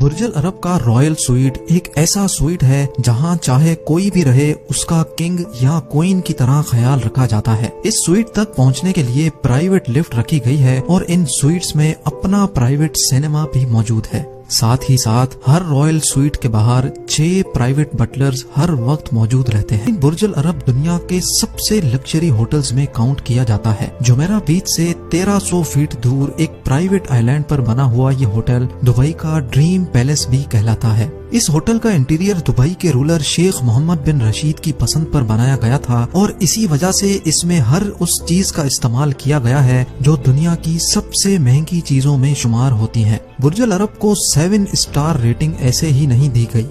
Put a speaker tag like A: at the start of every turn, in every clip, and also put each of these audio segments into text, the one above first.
A: برج العرب کا Royal sweet ایک ایسا سویٹ ہے جہاں چاہے کوئی بھی رہے اس کا کنگ یا کوئین کی طرح خیال رکھا جاتا ہے۔ اس سویٹ تک پہنچنے کے لیے پرائیویٹ لفٹ رکھی گئی ہے اور ان سویٹس میں اپنا پرائیویٹ سینما بھی موجود ہے۔ ساتھ ہی ساتھ ہر رائل سویٹ کے باہر 6 پرائیویٹ بٹلرز ہر وقت موجود رہتے ہیں۔ برج العرب دنیا کے سب سے لگژری ہوٹلز میں کاؤنٹ کیا جاتا ہے۔ جمیرہ بیچ سے 1300 فیٹ دور ایک پرائیویٹ آئی لینڈ پر بنا ہوا یہ ہوٹل دبئی کا ڈریم پیلس بھی کہلاتا ہے۔ اس ہوٹل کا انٹیریئر دبئی کے رولر شیخ محمد بن رشید کی پسند پر بنایا گیا تھا اور اسی وجہ سے اس میں ہر اس چیز کا استعمال کیا گیا ہے جو دنیا کی سب سے مہنگی چیزوں میں شمار ہوتی ہیں۔ برج العرب کو 7 اسٹار ریٹنگ ایسے ہی نہیں دی گئی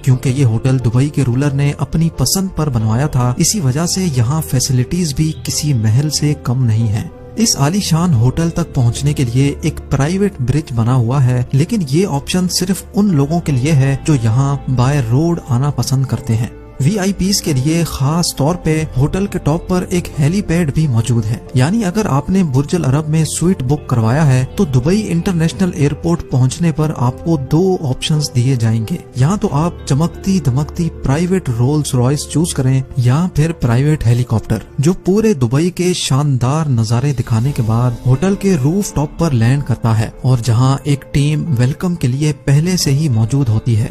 A: کیونکہ یہ ہوٹل دبئی کے رولر نے اپنی پسند پر بنوایا تھا، اسی وجہ سے یہاں فیسلٹیز بھی کسی محل سے کم نہیں ہیں۔ اس عالی شان ہوٹل تک پہنچنے کے لیے ایک پرائیویٹ برج بنا ہوا ہے، لیکن یہ آپشن صرف ان لوگوں کے لیے ہے جو یہاں بائی روڈ آنا پسند کرتے ہیں۔ وی آئی پیز کے لیے خاص طور پہ ہوٹل کے ٹاپ پر ایک ہیلی پیڈ بھی موجود ہے، یعنی اگر آپ نے برج العرب میں سویٹ بک کروایا ہے تو دبئی انٹرنیشنل ایئرپورٹ پہنچنے پر آپ کو 2 آپشنز دیے جائیں گے، یا تو آپ چمکتی دمکتی پرائیویٹ رولز رائس چوز کریں یا پھر پرائیویٹ ہیلی کاپٹر جو پورے دبئی کے شاندار نظارے دکھانے کے بعد ہوٹل کے روف ٹاپ پر لینڈ کرتا ہے اور جہاں ایک ٹیم ویلکم کے لیے پہلے سے ہی موجود ہوتی ہے۔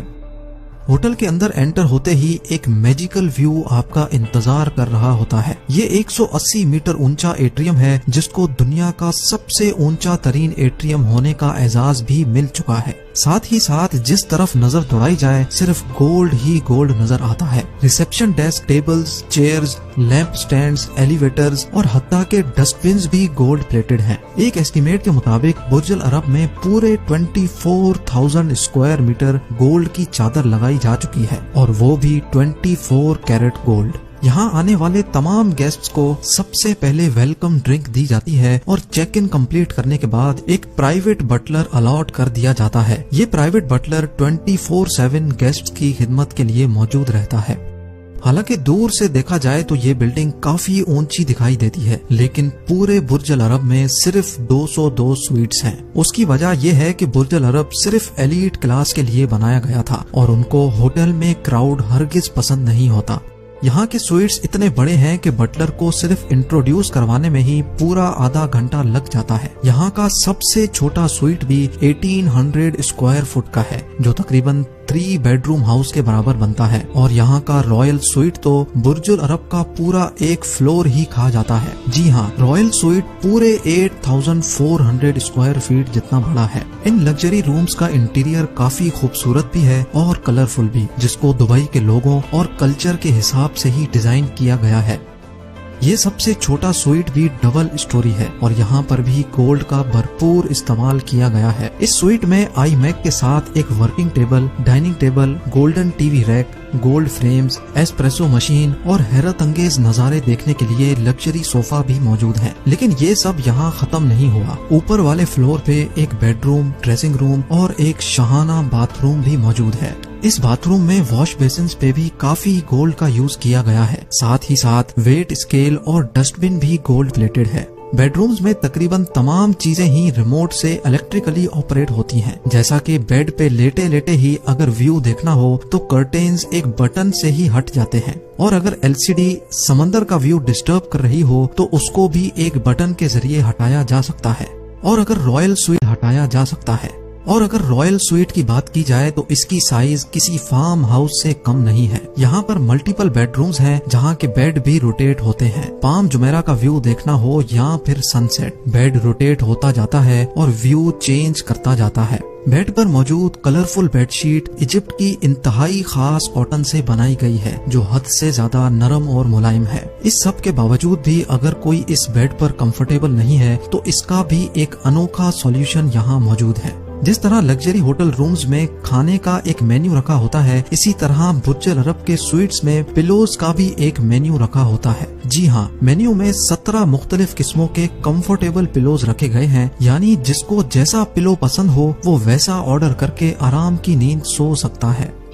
A: ہوٹل کے اندر انٹر ہوتے ہی ایک میجیکل ویو آپ کا انتظار کر رہا ہوتا ہے۔ یہ 180 میٹر اونچا ایٹریم ہے جس کو دنیا کا سب سے اونچا ترین ایٹریم ہونے کا اعزاز بھی مل چکا ہے۔ ساتھ ہی ساتھ جس طرف نظر دوڑائی جائے صرف گولڈ ہی گولڈ نظر آتا ہے۔ Reception desk, tables, chairs, lamp stands, elevators اور حتیٰ کہ ڈسٹ بنز بھی گولڈ پلیٹڈ ہیں۔ ایک ایسٹیمیٹ کے مطابق برج العرب میں پورے 24,000 اسکوائر میٹر گولڈ کی چادر لگائی جا چکی ہے اور وہ بھی 24 کیرٹ گولڈ۔ یہاں آنے والے تمام گیسٹس کو سب سے پہلے ویلکم ڈرنک دی جاتی ہے اور چیک ان کمپلیٹ کرنے کے بعد ایک پرائیویٹ بٹلر الاٹ کر دیا جاتا ہے۔ یہ پرائیویٹ بٹلر 24/7 گیسٹس کی خدمت کے لیے موجود رہتا ہے۔ حالانکہ دور سے دیکھا جائے تو یہ بلڈنگ کافی اونچی دکھائی دیتی ہے، لیکن پورے برج العرب میں صرف 202 سویٹس ہیں۔ اس کی وجہ یہ ہے کہ برج العرب صرف ایلیٹ کلاس کے لیے بنایا گیا تھا اور ان کو ہوٹل میں کراؤڈ ہرگز پسند نہیں ہوتا۔ یہاں کے سویٹس اتنے بڑے ہیں کہ بٹلر کو صرف انٹروڈیوس کروانے میں ہی پورا آدھا گھنٹہ لگ جاتا ہے۔ یہاں کا سب سے چھوٹا سویٹ بھی 1800 اسکوائر فٹ کا ہے جو تقریباً 3 بیڈ روم ہاؤس کے برابر بنتا ہے، اور یہاں کا رائل سویٹ تو برج العرب کا پورا ایک فلور ہی کھا جاتا ہے۔ جی ہاں، رائل سویٹ پورے 8400 اسکوائر فیٹ جتنا بڑا ہے۔ ان لگژری رومز کا انٹیریئر کافی خوبصورت بھی ہے اور کلرفل بھی، جس کو دبئی کے لوگوں اور کلچر کے حساب سے ہی ڈیزائن کیا گیا ہے۔ یہ سب سے چھوٹا سویٹ بھی ڈبل اسٹوری ہے اور یہاں پر بھی گولڈ کا بھرپور استعمال کیا گیا ہے۔ اس سویٹ میں آئی میک کے ساتھ ایک working table, dining table, golden T V rack, gold frames, espresso machine اور حیرت انگیز نظارے دیکھنے کے لیے لگژری صوفہ بھی موجود ہیں۔ لیکن یہ سب یہاں ختم نہیں ہوا۔ اوپر والے فلور پہ ایک بیڈ روم، ڈریسنگ روم اور ایک شاہانہ باتھ روم بھی موجود ہے۔ اس باتھ روم میں واش بیسنز پہ بھی کافی گولڈ کا یوز کیا گیا ہے۔ ساتھ ہی ساتھ ویٹ اسکیل اور ڈسٹ بن بھی گولڈ پلیٹڈ ہے۔ بیڈ رومز میں تقریباً تمام چیزیں ہی ریموٹ سے الیکٹریکلی آپریٹ ہوتی ہیں، جیسا کہ بیڈ پہ لیٹے لیٹے ہی اگر ویو دیکھنا ہو تو کرٹینز ایک بٹن سے ہی ہٹ جاتے ہیں، اور اگر LCD سمندر کا ویو ڈسٹرب کر رہی ہو تو اس کو بھی ایک بٹن کے ذریعے ہٹایا جا سکتا ہے، اور اگر رائل سویٹ ہٹایا جا سکتا ہے۔ اور اگر رائل سویٹ کی بات کی جائے تو اس کی سائز کسی فارم ہاؤس سے کم نہیں ہے۔ یہاں پر ملٹیپل بیڈ رومز ہیں جہاں کے بیڈ بھی روٹیٹ ہوتے ہیں۔ پام جمیرہ کا ویو دیکھنا ہو یا پھر سن سیٹ، بیڈ روٹیٹ ہوتا جاتا ہے اور ویو چینج کرتا جاتا ہے۔ بیڈ پر موجود کلرفل بیڈ شیٹ ایجپٹ کی انتہائی خاص کاٹن سے بنائی گئی ہے جو حد سے زیادہ نرم اور ملائم ہے۔ اس سب کے باوجود بھی اگر کوئی اس بیڈ پر کمفرٹیبل نہیں ہے تو اس کا بھی ایک انوکھا سولوشن یہاں موجود ہے۔ جس طرح لگژری ہوٹل رومز میں کھانے کا ایک مینیو رکھا ہوتا ہے، اسی طرح برج العرب کے سویٹس میں پلوز کا بھی ایک مینیو رکھا ہوتا ہے۔ جی ہاں، مینیو میں 17 مختلف قسموں کے کمفرٹیبل پلوز رکھے گئے ہیں، یعنی جس کو جیسا پلو پسند ہو وہ ویسا آرڈر کر کے آرام کی نیند سو سکتا ہے۔